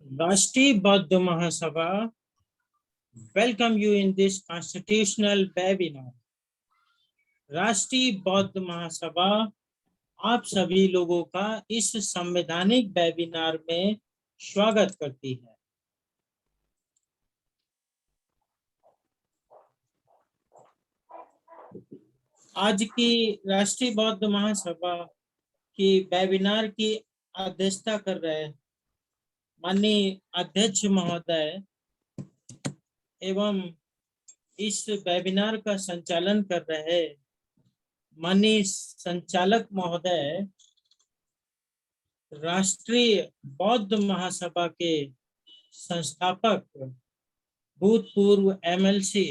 राष्ट्रीय बौद्ध महासभा welcome you in this constitutional webinar। राष्ट्रीय बौद्ध महासभा आप सभी लोगों का इस संवैधानिक वेबिनार में स्वागत करती है। आज की राष्ट्रीय बौद्ध महासभा की वेबिनार की अध्यक्षता कर रहे माननीय अध्यक्ष महोदय एवं इस वेबिनार का संचालन कर रहे माननीय संचालक महोदय, राष्ट्रीय बौद्ध महासभा के संस्थापक भूतपूर्व एमएलसी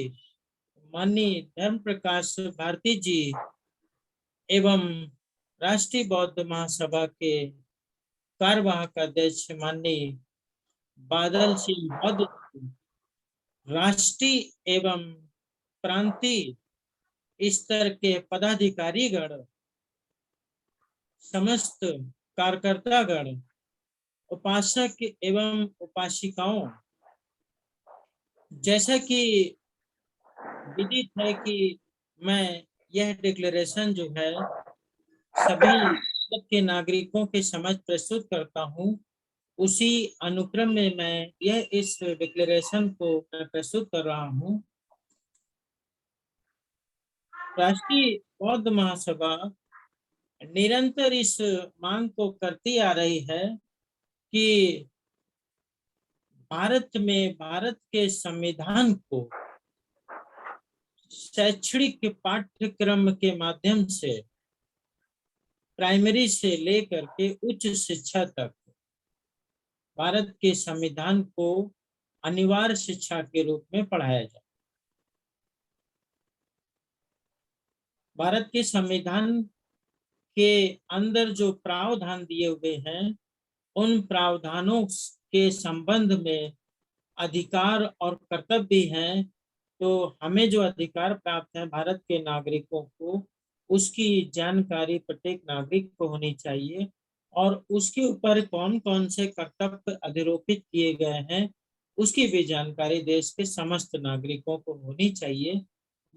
माननीय धर्म प्रकाश भारती जी एवं राष्ट्रीय बौद्ध महासभा के कार्यवाहक अध्यक्ष माननीय बादल सिंह बौद्ध, राष्ट्रीय एवं प्रांतीय स्तर के पदाधिकारीगण, समस्त कार्यकर्तागण, उपासक एवं उपासिकाओं, जैसा कि विदित है कि मैं यह डिक्लेरेशन जो है सभी भारत के नागरिकों के समक्ष प्रस्तुत करता हूं, उसी अनुक्रम में मैं यह इस डिक्लेरेशन को प्रस्तुत कर रहा हूं। राष्ट्रीय बौद्ध महासभा निरंतर इस मांग को करती आ रही है कि भारत में भारत के संविधान को शैक्षणिक पाठ्यक्रम के माध्यम से प्राइमरी से लेकर के उच्च शिक्षा तक भारत के संविधान को अनिवार्य शिक्षा के रूप में पढ़ाया जाए। भारत के संविधान के अंदर जो प्रावधान दिए हुए हैं, उन प्रावधानों के संबंध में अधिकार और कर्तव्य भी हैं। तो हमें जो अधिकार प्राप्त है भारत के नागरिकों को, उसकी जानकारी प्रत्येक नागरिक को होनी चाहिए और उसके ऊपर कौन कौन से कर्तव्य अधिरोपित किए गए हैं, उसकी भी जानकारी देश के समस्त नागरिकों को होनी चाहिए।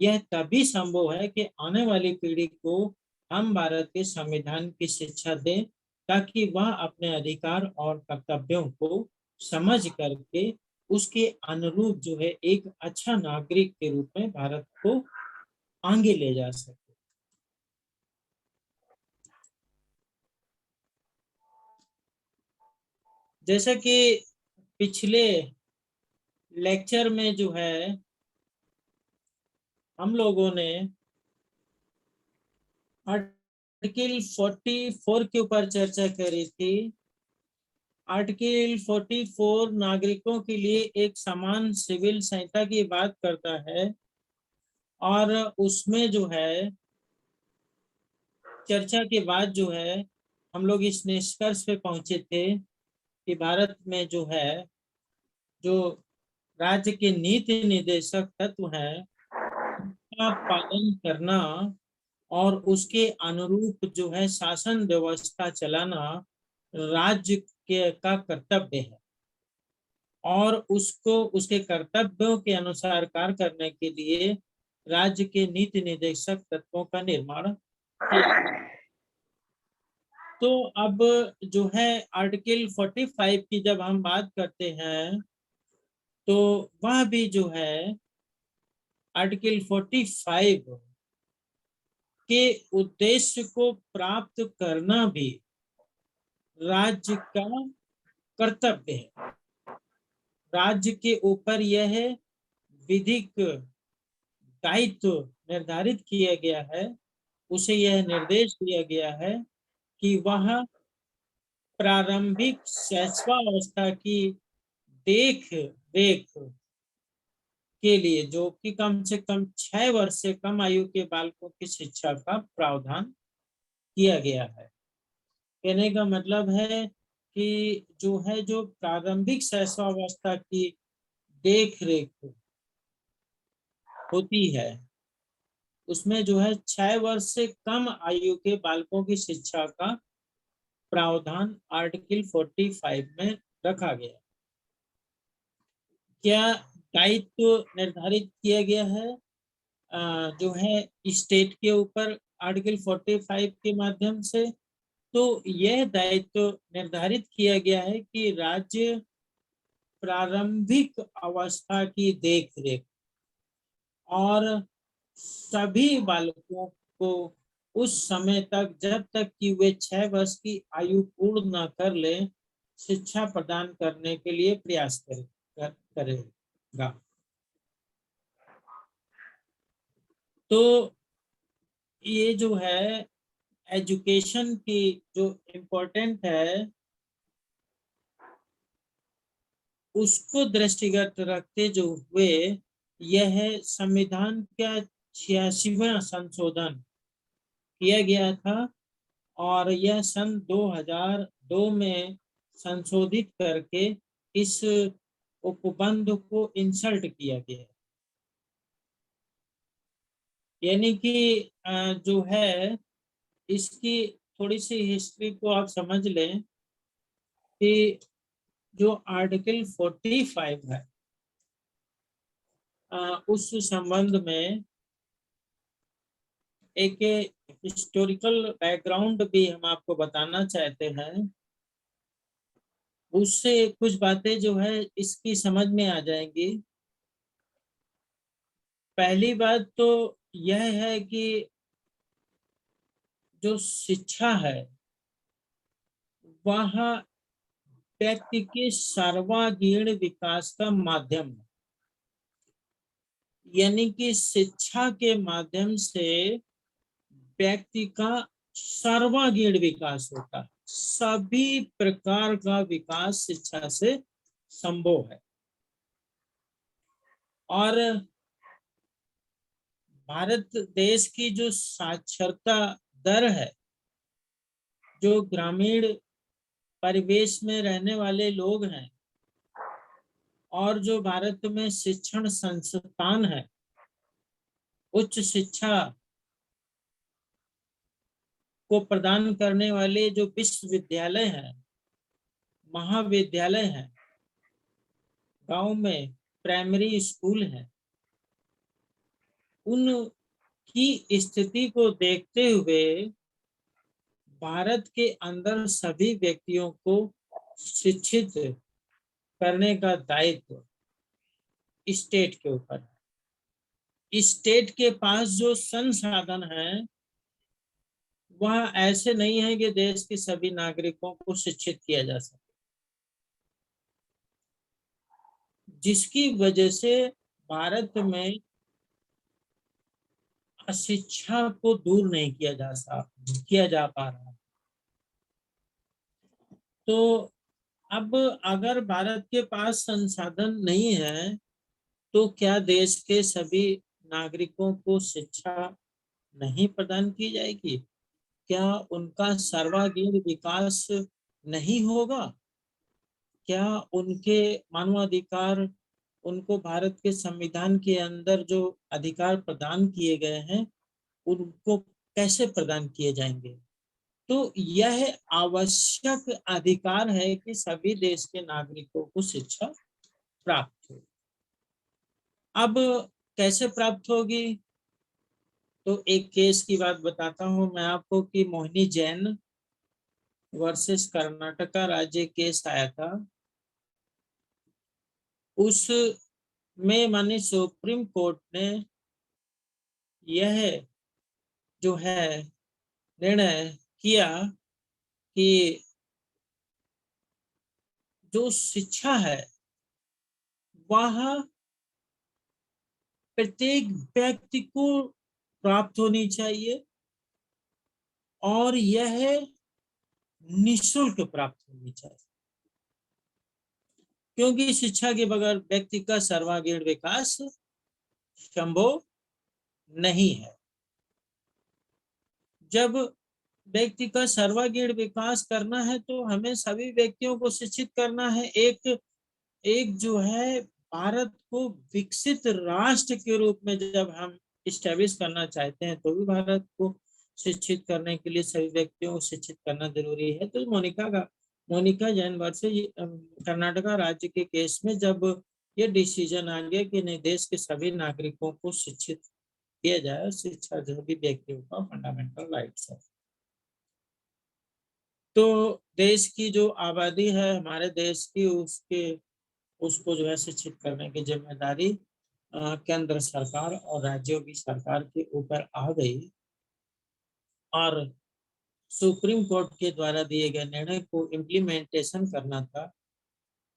यह तभी संभव है कि आने वाली पीढ़ी को हम भारत के संविधान की शिक्षा दें, ताकि वह अपने अधिकार और कर्तव्यों को समझ करके उसके अनुरूप जो है एक अच्छा नागरिक के रूप में भारत को आगे ले जा सके। जैसा कि पिछले लेक्चर में जो है हम लोगों ने आर्टिकल 44 के ऊपर चर्चा करी थी। आर्टिकल 44 नागरिकों के लिए एक समान सिविल संहिता की बात करता है और उसमें जो है चर्चा के बाद जो है हम लोग इस निष्कर्ष पे पहुंचे थे कि भारत में जो है जो राज्य के नीति निर्देशक तत्व हैं, उसका पालन करना और उसके अनुरूप जो है शासन व्यवस्था चलाना राज्य के का कर्तव्य है और उसको उसके कर्तव्यों के अनुसार कार्य करने के लिए राज्य के नीति निर्देशक तत्वों का निर्माण किया। तो अब जो है आर्टिकल 45 की जब हम बात करते हैं तो वह भी जो है आर्टिकल 45 के उद्देश्य को प्राप्त करना भी राज्य का कर्तव्य है। राज्य के ऊपर यह विधिक दायित्व निर्धारित किया गया है, उसे यह निर्देश दिया गया है कि वह प्रारंभिक शैशवावस्था की देख रेख के लिए जो कि कम से कम 6 वर्ष से कम आयु के बालकों की शिक्षा का प्रावधान किया गया है। कहने का मतलब है कि जो प्रारंभिक शैशवावस्था की देख रेख होती है, उसमें जो है 6 वर्ष से कम आयु के बालकों की शिक्षा का प्रावधान आर्टिकल 45 में रखा गया। क्या दायित्व निर्धारित किया गया है जो है स्टेट के ऊपर आर्टिकल 45 के माध्यम से? तो यह दायित्व निर्धारित किया गया है कि राज्य प्रारंभिक अवस्था की देख रेख और सभी बालकों को उस समय तक, जब तक कि वे 6 वर्ष की आयु पूर्ण न कर ले, शिक्षा प्रदान करने के लिए प्रयास करेगा। तो ये जो है एजुकेशन की जो इम्पोर्टेंट है, उसको दृष्टिगत रखते जो हुए यह संविधान का 86वां संशोधन किया गया था और यह सन 2002 में संशोधित करके इस उपबंध को इंसर्ट किया गया। यानी कि जो है इसकी थोड़ी सी हिस्ट्री को आप समझ लें कि जो आर्टिकल 45 है उस संबंध में एक हिस्टोरिकल बैकग्राउंड भी हम आपको बताना चाहते हैं। उससे कुछ बातें जो है इसकी समझ में आ जाएंगी। पहली बात तो यह है कि जो शिक्षा है वह व्यक्ति के सर्वांगीण विकास का माध्यम है। यानी कि शिक्षा के माध्यम से व्यक्ति का सर्वांगीण विकास होता है। सभी प्रकार का विकास शिक्षा से संभव है। और भारत देश की जो साक्षरता दर है, जो ग्रामीण परिवेश में रहने वाले लोग हैं और जो भारत में शिक्षण संस्थान है, उच्च शिक्षा को प्रदान करने वाले जो विश्वविद्यालय हैं, महाविद्यालय हैं, गांव में प्राइमरी स्कूल है, उनकी स्थिति को देखते हुए भारत के अंदर सभी व्यक्तियों को शिक्षित करने का दायित्व स्टेट के ऊपर है। स्टेट के पास जो संसाधन है वह ऐसे नहीं है कि देश के सभी नागरिकों को शिक्षित किया जा सके, जिसकी वजह से भारत में अशिक्षा को दूर नहीं किया जा पा रहा। तो अब अगर भारत के पास संसाधन नहीं है तो क्या देश के सभी नागरिकों को शिक्षा नहीं प्रदान की जाएगी? क्या उनका सर्वांगीण विकास नहीं होगा? क्या उनके मानवाधिकार, उनको भारत के संविधान के अंदर जो अधिकार प्रदान किए गए हैं उनको कैसे प्रदान किए जाएंगे? तो यह आवश्यक अधिकार है कि सभी देश के नागरिकों को शिक्षा प्राप्त हो। अब कैसे प्राप्त होगी? तो एक केस की बात बताता हूं मैं आपको कि मोहिनी जैन वर्सेस कर्नाटका राज्य केस आया था। उस में माननीय सुप्रीम कोर्ट ने यह जो है निर्णय किया कि जो शिक्षा है वह प्रत्येक व्यक्ति को प्राप्त होनी चाहिए और यह निःशुल्क प्राप्त होनी चाहिए, क्योंकि शिक्षा के बगैर व्यक्ति का सर्वांगीण विकास संभव नहीं है। जब व्यक्ति का सर्वांगीण विकास करना है तो हमें सभी व्यक्तियों को शिक्षित करना है। एक जो है भारत को विकसित राष्ट्र के रूप में जब हम इस्टेब्लिश करना चाहते हैं तो भी भारत को शिक्षित करने के लिए सभी व्यक्तियों को शिक्षित करना जरूरी है। तो मोनिका जैन वर्सेस कर्नाटका राज्य के केस में जब ये डिसीजन आ गया कि नहीं, देश के सभी नागरिकों को शिक्षित किया जाए। शिक्षा जो भी व्यक्तियों का फंडामेंटल राइट्स है। तो देश की जो आबादी है हमारे देश की, उसको जो है शिक्षित करने की जिम्मेदारी केंद्र सरकार और राज्यों की सरकार के ऊपर आ गई। और सुप्रीम कोर्ट के द्वारा दिए गए निर्णय को इम्प्लीमेंटेशन करना था।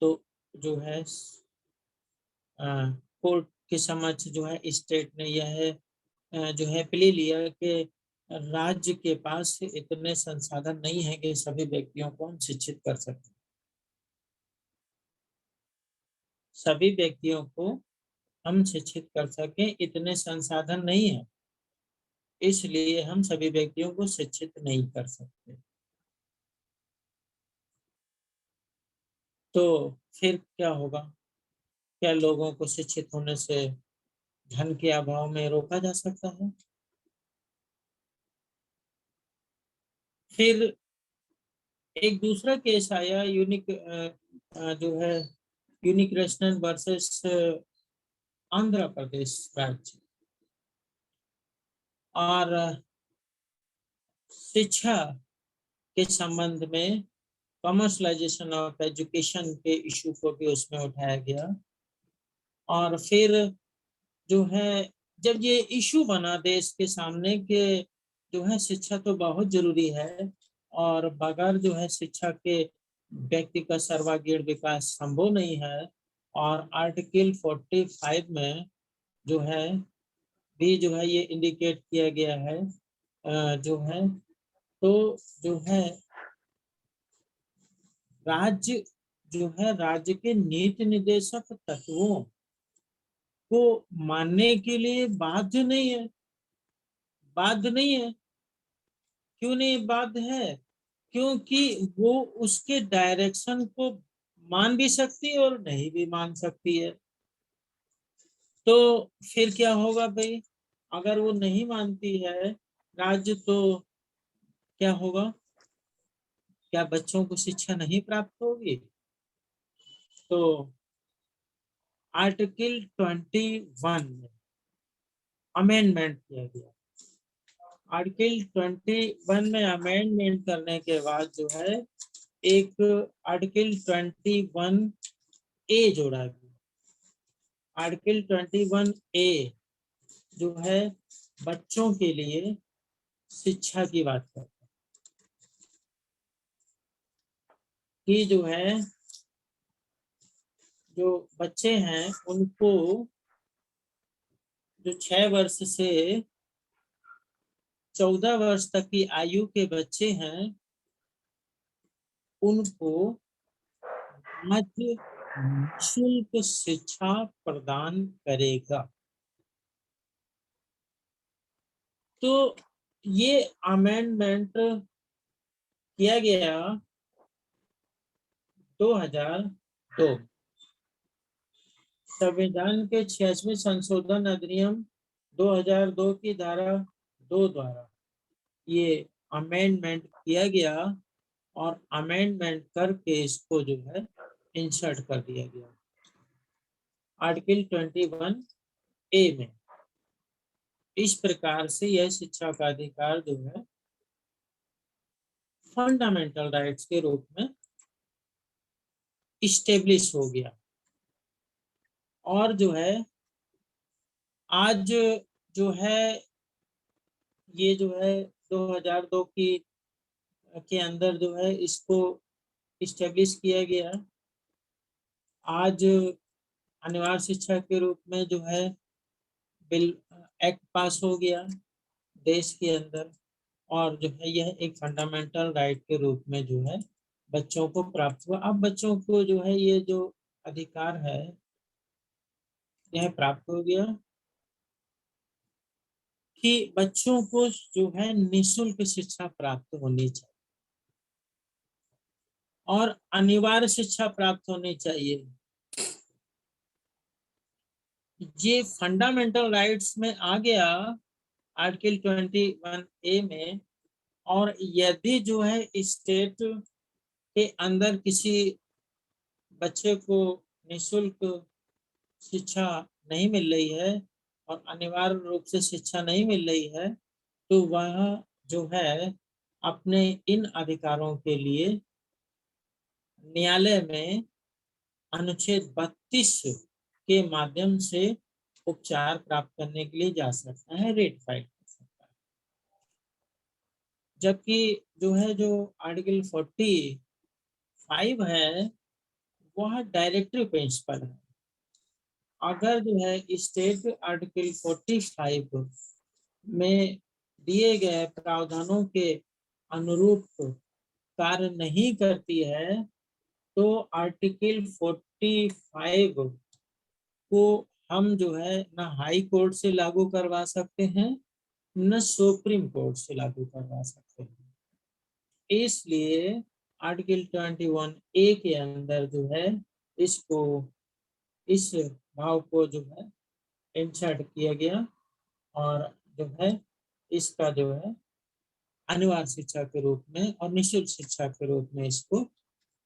तो जो है कोर्ट के समक्ष जो है स्टेट ने यह जो है प्ले लिया कि राज्य के पास इतने संसाधन नहीं है कि सभी व्यक्तियों को हम शिक्षित कर सकें। सभी व्यक्तियों को हम शिक्षित कर सकें इतने संसाधन नहीं है, इसलिए हम सभी व्यक्तियों को शिक्षित नहीं कर सकते। तो फिर क्या होगा? क्या लोगों को शिक्षित होने से धन के अभाव में रोका जा सकता है? फिर एक दूसरा केस आया, यूनिक जो है unique rational versus Andhra Pradesh राज्य। और शिक्षा के संबंध में कमर्शलाइजेशन ऑफ एजुकेशन के इशू को भी उसमें उठाया गया। और फिर जो है जब ये इशू बना देश के सामने कि जो है शिक्षा तो बहुत जरूरी है और बगैर जो है शिक्षा के व्यक्ति का सर्वांगीण विकास संभव नहीं है। और आर्टिकल 45 में जो है भी जो है ये इंडिकेट किया गया है जो है तो जो है राज्य जो है राज्य के नीति निर्देशक तत्वों को मानने के लिए बाध्य नहीं है। बाध्य नहीं है। क्यों नहीं बाध्य है? क्योंकि वो उसके डायरेक्शन को मान भी सकती है और नहीं भी मान सकती है। तो फिर क्या होगा भाई? अगर वो नहीं मानती है राज्य, तो क्या होगा? क्या बच्चों को शिक्षा नहीं प्राप्त होगी? तो आर्टिकल 21 में अमेंडमेंट किया गया। आर्टिकल 21 में अमेंडमेंट करने के बाद जो है एक आर्टिकल 21 ए जोड़ा गया। आर्टिकल 21 ए जो है बच्चों के लिए शिक्षा की बात करता है कि जो है जो बच्चे हैं उनको, जो 6 वर्ष से 14 वर्ष तक की आयु के बच्चे हैं, उनको निःशुल्क शिक्षा प्रदान करेगा। तो ये अमेंडमेंट किया गया 2002 संविधान के 86वें संशोधन अधिनियम 2002 की धारा 2 द्वारा ये अमेंडमेंट किया गया और अमेंडमेंट करके इसको जो है इंसर्ट कर दिया गया आर्टिकल 21 ए में। इस प्रकार से यह शिक्षा का अधिकार जो है फंडामेंटल राइट्स के रूप में इस्टेब्लिश हो गया। और जो है आज जो है ये जो है 2002 की के अंदर जो है इसको इस्टेब्लिश किया गया। आज अनिवार्य शिक्षा के रूप में जो है बिल एक्ट पास हो गया देश के अंदर। और जो है यह एक फंडामेंटल राइट के रूप में जो है बच्चों को प्राप्त हुआ। अब बच्चों को जो है ये जो अधिकार है यह प्राप्त हो गया कि बच्चों को जो है निःशुल्क शिक्षा प्राप्त होनी चाहिए और अनिवार्य शिक्षा प्राप्त होनी चाहिए। ये फंडामेंटल राइट्स में आ गया आर्टिकल 21 ए में। और यदि जो है स्टेट के अंदर किसी बच्चे को निःशुल्क शिक्षा नहीं मिल रही है और अनिवार्य रूप से शिक्षा नहीं मिल रही है, तो वह जो है अपने इन अधिकारों के लिए न्यायालय में अनुच्छेद 32 के माध्यम से उपचार प्राप्त करने के लिए जा सकता है, रेट फाइल कर सकता है। जबकि जो आर्टिकल 45 है वह डायरेक्टरी प्रिंसिपल है। अगर स्टेट आर्टिकल 45 में दिए गए प्रावधानों के अनुरूप कार्य नहीं करती है, तो आर्टिकल 45 को हम ना हाई कोर्ट से लागू करवा सकते हैं, न सुप्रीम कोर्ट से लागू करवा सकते हैं। इसलिए आर्टिकल 21A के अंदर इसको, इस भाव को इंसर्ट किया गया और इसका अनिवार्य शिक्षा के रूप में और निःशुल्क शिक्षा के रूप में इसको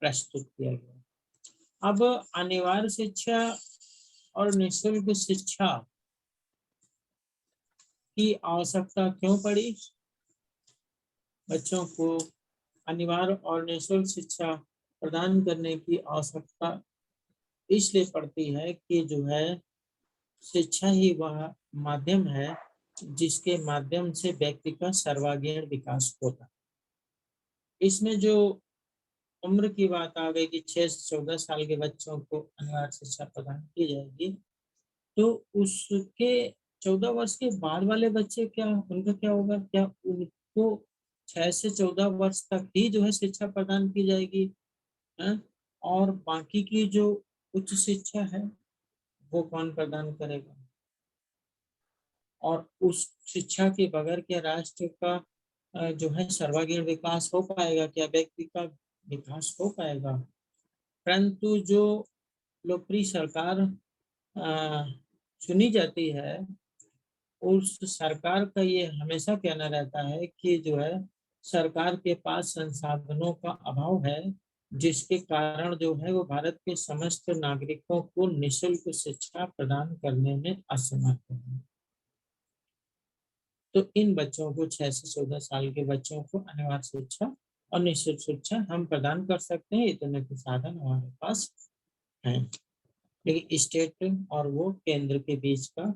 प्रस्तुत किया गया। अब अनिवार्य शिक्षा और निःशुल्क शिक्षा की आवश्यकता क्यों पड़ी? बच्चों को अनिवार्य और निःशुल्क शिक्षा प्रदान करने की आवश्यकता इसलिए पड़ती है कि शिक्षा ही वह माध्यम है जिसके माध्यम से व्यक्ति का सर्वांगीण विकास होता है। इसमें जो उम्र की बात आ गई कि 6 से 14 साल के बच्चों को अनिवार्य शिक्षा प्रदान की जाएगी, तो उसके 14 वर्ष के बाद वाले बच्चे उनका क्या होगा? क्या उनको 6 से 14 वर्ष तक ही शिक्षा प्रदान की जाएगी है? और बाकी की जो उच्च शिक्षा है वो कौन प्रदान करेगा? और उस शिक्षा के बगैर क्या राष्ट्र का सर्वांगीण विकास हो पाएगा? क्या व्यक्ति का विकास हो पाएगा? परंतु जो लोकप्रिय सरकार चुनी जाती है, उस सरकार का ये हमेशा कहना रहता है कि सरकार के पास संसाधनों का अभाव है, जिसके कारण वो भारत के समस्त नागरिकों को निःशुल्क शिक्षा प्रदान करने में असमर्थ है। तो इन बच्चों को 6 से 14 साल के बच्चों को अनिवार्य शिक्षा और निःशुल्क शिक्षा हम प्रदान कर सकते हैं, इतने के साधन हमारे पास हैं। लेकिन स्टेट और वो केंद्र के बीच का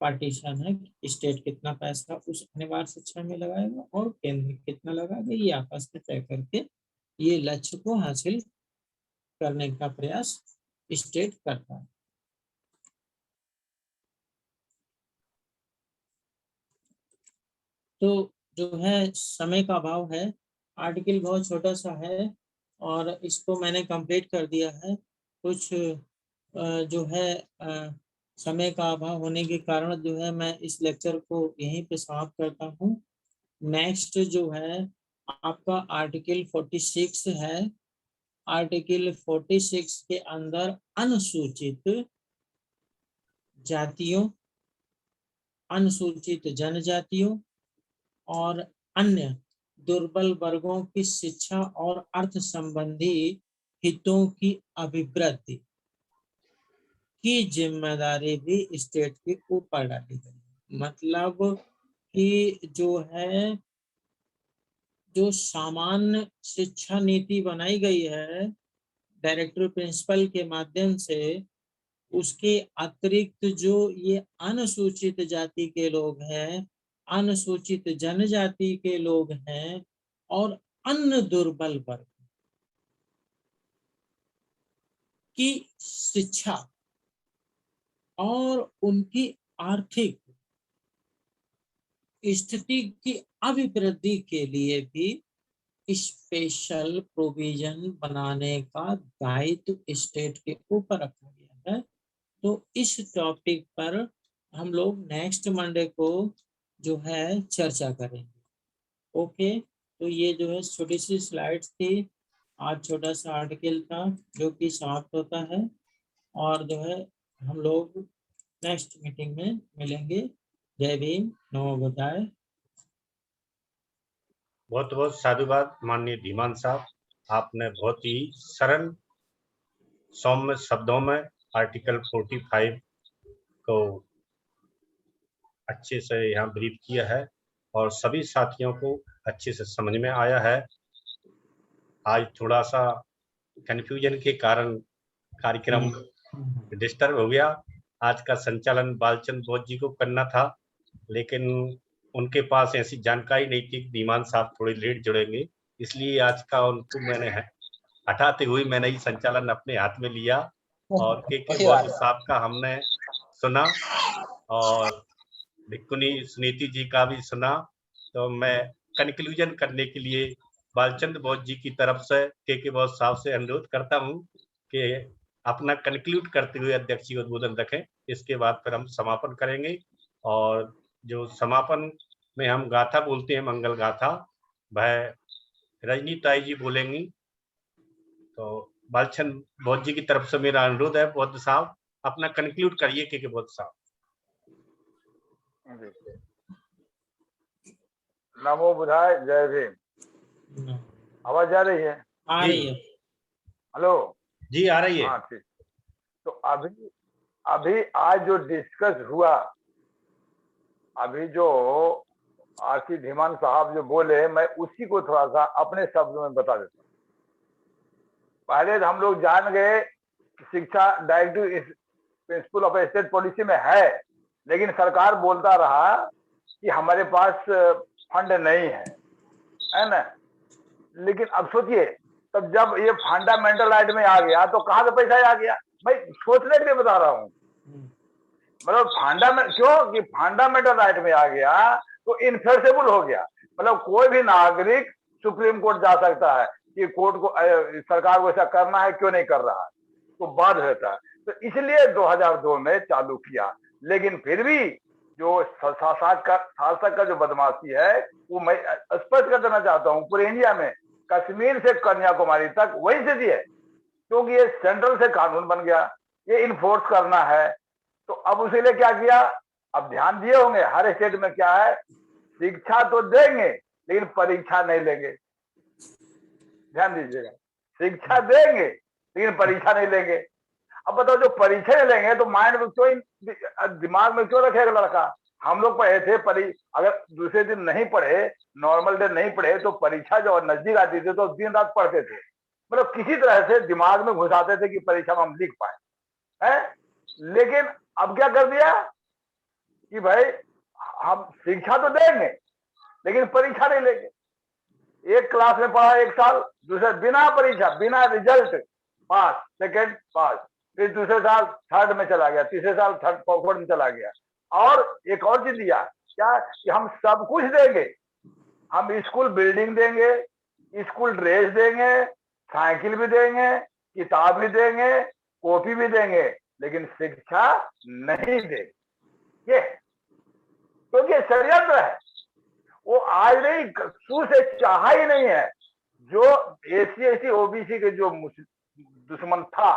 पार्टीशन है, स्टेट कितना पैसा उस अनिवार्य शिक्षा में लगाएगा और केंद्र कितना लगाएगा, ये आपस में तय करके ये लक्ष्य को हासिल करने का प्रयास स्टेट करता है। तो समय का अभाव है, आर्टिकल बहुत छोटा सा है और इसको मैंने कंप्लीट कर दिया है। कुछ समय का अभाव होने के कारण मैं इस लेक्चर को यहीं पे समाप्त करता हूँ। नेक्स्ट आपका आर्टिकल 46 है। आर्टिकल 46 के अंदर अनुसूचित जातियों, अनुसूचित जनजातियों और अन्य दुर्बल वर्गों की शिक्षा और अर्थ संबंधी हितों की अभिवृद्धि की जिम्मेदारी भी स्टेट के ऊपर डाली गई। मतलब कि जो सामान्य शिक्षा नीति बनाई गई है डायरेक्टर प्रिंसिपल के माध्यम से, उसके अतिरिक्त जो ये अनुसूचित जाति के लोग हैं, अनुसूचित जनजाति के लोग हैं और अन्य दुर्बल वर्ग की शिक्षा और उनकी आर्थिक स्थिति की अभिवृद्धि के लिए भी स्पेशल प्रोविजन बनाने का दायित्व स्टेट के ऊपर रखा गया है। तो इस टॉपिक पर हम लोग नेक्स्ट मंडे को चर्चा करेंगे। ओके, तो ये छोटी सी स्लाइड्स थी, आज छोटा सा आर्टिकल था जो कि समाप्त होता है और हम लोग नेक्स्ट मीटिंग में मिलेंगे। जय भीम, नमो बुद्धाय। बहुत बहुत साधुवाद माननीय धीमान साहब, आपने बहुत ही सरल सौम्य शब्दों में आर्टिकल 45 को अच्छे से यहाँ ब्रीफ किया है और सभी साथियों को अच्छे से समझ में आया है। आज थोड़ा सा कंफ्यूजन के कारण कार्यक्रम डिस्टर्ब हो गया। आज का संचालन बालचंद बोस जी को करना था, लेकिन उनके पास ऐसी जानकारी नहीं थी कि धीमान साहब थोड़ी लेट जुड़ेंगे, इसलिए आज का उनको मैंने हटाते हुए मैंने ही संचालन अपने हाथ में लिया और के बोस साहब का हमने सुना और भिक्कुनी सुनीति जी का भी सुना। तो मैं कंक्लूजन करने के लिए बालचंद बोस जी की तरफ से के बोस साहब से अनुरोध करता हूं कि अपना कंक्लूड करते हुए अध्यक्ष जी उद्बोधन रखें। इसके बाद फिर हम समापन करेंगे और जो समापन में हम गाथा बोलते हैं, मंगल गाथा, वह रजनी ताई जी बोलेंगी। तो बालचंद बोस जी की तरफ से मेरा अनुरोध है, बौद्ध साहब अपना कंक्लूड करिए के बौद्ध साहब। नमो बुधाय, जय भीम। आवाज आ रही है? आ रही है। हेलो जी आ रही है। हाँ ठीक। तो अभी आज जो डिस्कस हुआ, अभी जो आरसी धीमान साहब जो बोले, मैं उसी को थोड़ा सा अपने शब्दों में बता देता हूँ। पहले हम लोग जान गए शिक्षा directive principle of state policy में है, लेकिन सरकार बोलता रहा कि हमारे पास फंड नहीं है ना। लेकिन अब सोचिए, तब जब ये फंडामेंटल राइट में आ गया तो कहां से पैसा आ गया? भाई सोचने के लिए बता रहा हूं। मतलब क्यों कि फंडामेंटल राइट में आ गया तो इनफेसिबल हो गया। मतलब कोई भी नागरिक सुप्रीम कोर्ट जा सकता है कि कोर्ट को सरकार को ऐसा करना है, क्यों नहीं कर रहा है, तो बाध रहता है। तो इसलिए 2002 में चालू किया। लेकिन फिर भी जो शासक का जो बदमाशी है वो मैं स्पष्ट कर देना चाहता हूँ, पूरे इंडिया में कश्मीर से कन्याकुमारी तक वही स्थिति है, क्योंकि ये सेंट्रल से कानून बन गया, ये इन्फोर्स करना है। तो अब उसी लिए क्या किया, अब ध्यान दिए होंगे हर स्टेट में क्या है, शिक्षा तो देंगे लेकिन परीक्षा नहीं लेंगे। ध्यान दीजिएगा, शिक्षा देंगे लेकिन परीक्षा नहीं लेंगे। अब बताओ, जो परीक्षा नहीं लेंगे तो माइंड में क्यों, दिमाग में क्यों रखेगा लड़का? हम लोग पढ़े थे, अगर दूसरे दिन नहीं पढ़े, नॉर्मल डे नहीं पढ़े, तो परीक्षा जो नजदीक आती थी तो दिन रात पढ़ते थे। मतलब किसी तरह से दिमाग में घुसाते थे कि परीक्षा में हम लिख पाए है। लेकिन अब क्या कर दिया कि भाई हम शिक्षा तो देंगे लेकिन परीक्षा नहीं लेंगे। एक क्लास में पढ़ा एक साल, दूसरे बिना परीक्षा, बिना रिजल्ट पास, सेकेंड पास, फिर दूसरे साल थर्ड में चला गया, तीसरे साल थर्ड फोर्थ में चला गया। और एक और चीज दिया क्या कि हम सब कुछ देंगे, हम स्कूल बिल्डिंग देंगे, स्कूल ड्रेस देंगे, साइकिल भी देंगे, किताब भी देंगे, कॉपी भी देंगे, लेकिन शिक्षा नहीं देंगे। ये क्योंकि षड्यंत्र है, वो आज नहीं, शुरू से चाहा ही नहीं है। जो एससी ओबीसी के जो दुश्मन था,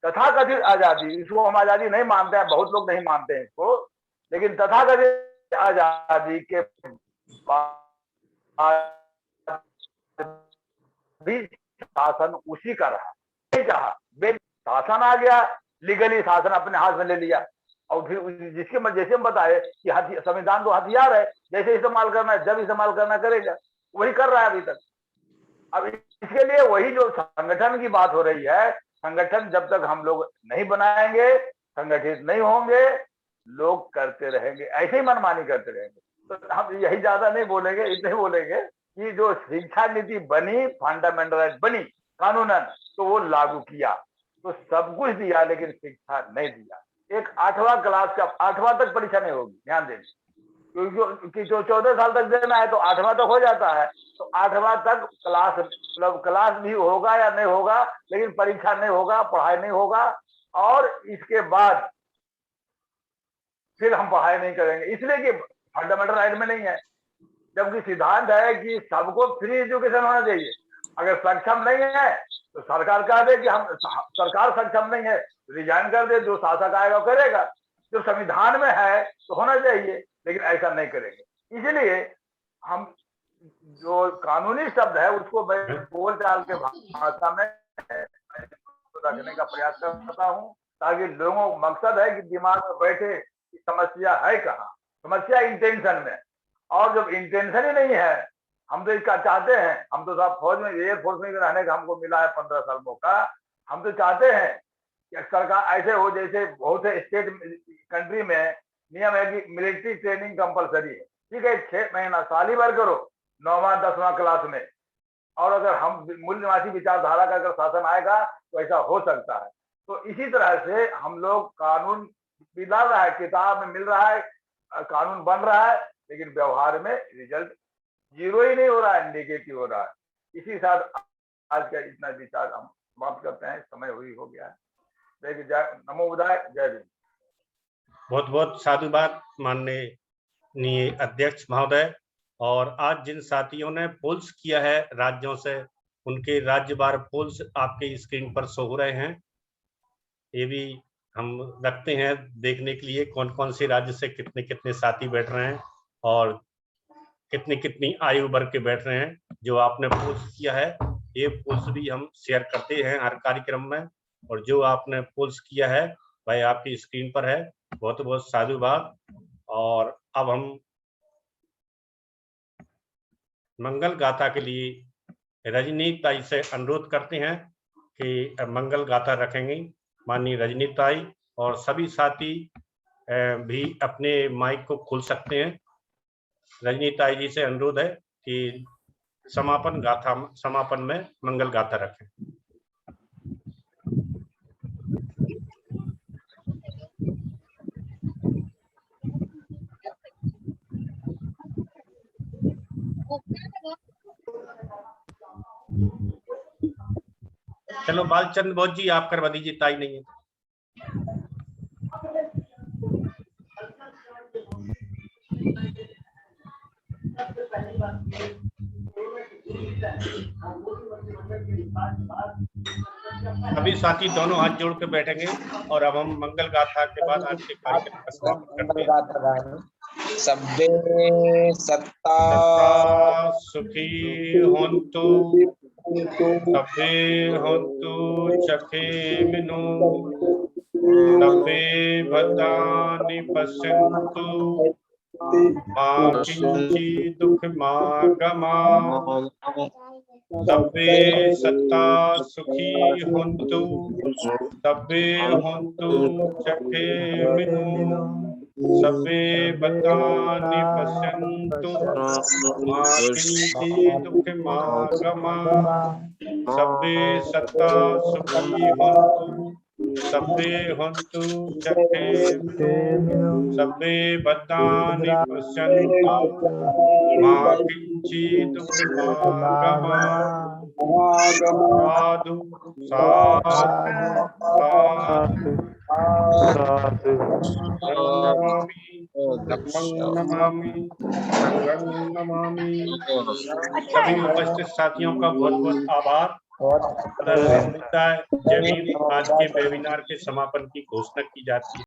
तथाकथित आजादी, इसको हम आजादी नहीं मानते हैं, बहुत लोग नहीं मानते हैं इसको, लेकिन तथाकथित आजादी के भी शासन उसी का रहा, नहीं चाहा, शासन आ गया, लीगली शासन अपने हाथ में ले लिया। और फिर जिसके जैसे हम बताए कि संविधान तो हथियार है, जैसे इस्तेमाल करना है, जब इस्तेमाल करना करेगा, वही कर रहा है अभी तक। अब इसके लिए वही जो संगठन की बात हो रही है, संगठन जब तक हम लोग नहीं बनाएंगे, संगठित नहीं होंगे, लोग करते रहेंगे, ऐसे ही मनमानी करते रहेंगे। तो हम यही ज्यादा नहीं बोलेंगे, इतने बोलेंगे कि जो शिक्षा नीति बनी, फंडामेंटल राइट बनी कानूनन, तो वो लागू किया, तो सब कुछ दिया लेकिन शिक्षा नहीं दिया। एक 8वां क्लास का 8वां तक परीक्षा नहीं होगी, ध्यान दें, क्योंकि जो 14 साल तक देना है तो 8वां तक हो जाता है। तो 8वां तक क्लास, मतलब क्लास भी होगा या नहीं होगा, लेकिन परीक्षा नहीं होगा, पढ़ाई नहीं होगा, और इसके बाद फिर हम पढ़ाई नहीं करेंगे, इसलिए कि फंडामेंटल राइट में नहीं है। जबकि सिद्धांत है कि सबको फ्री एजुकेशन होना चाहिए। अगर सक्षम नहीं है तो सरकार कह दे कि हम, सरकार सक्षम नहीं है, रिजाइन कर दे, जो शासक आएगा वो करेगा। जो संविधान में है तो होना चाहिए, लेकिन ऐसा नहीं करेंगे। इसलिए हम जो कानूनी शब्द है उसको बोल चाल के भाषा में रखने का प्रयास करता हूँ, ताकि लोगों को मकसद है कि दिमाग में बैठे कि समस्या है कहाँ, समस्या इंटेंशन में। और जब इंटेंशन ही नहीं है, हम तो इसका चाहते हैं, हम तो साहब फौज में, एयरफोर्स में रहने का हमको मिला है 15 साल मौका। हम तो चाहते हैं कि सरकार ऐसे हो जैसे बहुत से स्टेट कंट्री में नियम है कि मिलिट्री ट्रेनिंग कंपलसरी है। ठीक है, 6 महीना साल ही भर करो 9वां 10वां क्लास में। और अगर हम मूल्यवादी विचारधारा का अगर शासन आएगा तो ऐसा हो सकता है। तो इसी तरह से हम लोग कानून मिला रहा है, किताब में मिल रहा है, कानून बन रहा है, लेकिन व्यवहार में रिजल्ट 0 ही नहीं हो रहा है, नेगेटिव हो रहा है। इसी साथ आज का इतना विचार हम समाप्त करते हैं, समय हुई हो गया है। देखिए, जय नमो बुधाय, जय भीम। बहुत बहुत साधुवाद माननीय अध्यक्ष महोदय। और आज जिन साथियों ने पोल्स किया है राज्यों से, उनके राज्यवार पोल्स आपके स्क्रीन पर शो हो रहे हैं। ये भी हम रखते हैं देखने के लिए कौन कौन से राज्य से कितने कितने साथी बैठ रहे हैं और कितनी कितनी आयु वर्ग के बैठ रहे हैं। जो आपने पोल्स किया है, ये पोल्स भी हम शेयर करते हैं हर कार्यक्रम में, और जो आपने पोल्स किया है भाई आपकी स्क्रीन पर है। बहुत बहुत साधुवाद। और अब हम मंगल गाथा के लिए रजनी ताई से अनुरोध करते हैं कि मंगल गाथा रखेंगे माननीय रजनी ताई, और सभी साथी भी अपने माइक को खोल सकते हैं। रजनी ताई जी से अनुरोध है कि समापन में मंगल गाथा रखें। चलो बालचंद बहुत जी आप करवा दीजिए, ताई नहीं है। सभी साथी दोनों हाथ जोड़ के बैठेंगे और अब हम मंगल गाथा के बाद आज के कार्यक्रम का समाप्त करते हैं। सब्बे सत्ता सुखी होन्तु, सब्बे होन्तु चखेमिनो, सब्बे भद्राणि पश्यन्तु, मा किंचित् दुःखमागमात्। सब्बे सत्ता सुखी होन्तु, सब्बे होन्तु चखेमिनो, सब्बे भद्राणि पश्यन्तु, मा किंचित् दुःखमागमात्। सब्बे सत्ता सुखी होन्तु, सब्बे होन्तु चखेमिनो, सब्बे भद्राणि पश्यन्तु, मा किंचित् दुःखमागमात्। साधु साधु साधु। नमामि संगं नमामि। सभी उपस्थित साथियों का बहुत बहुत आभार। जय भीम। आज के वेबिनार के समापन की घोषणा की जाती है।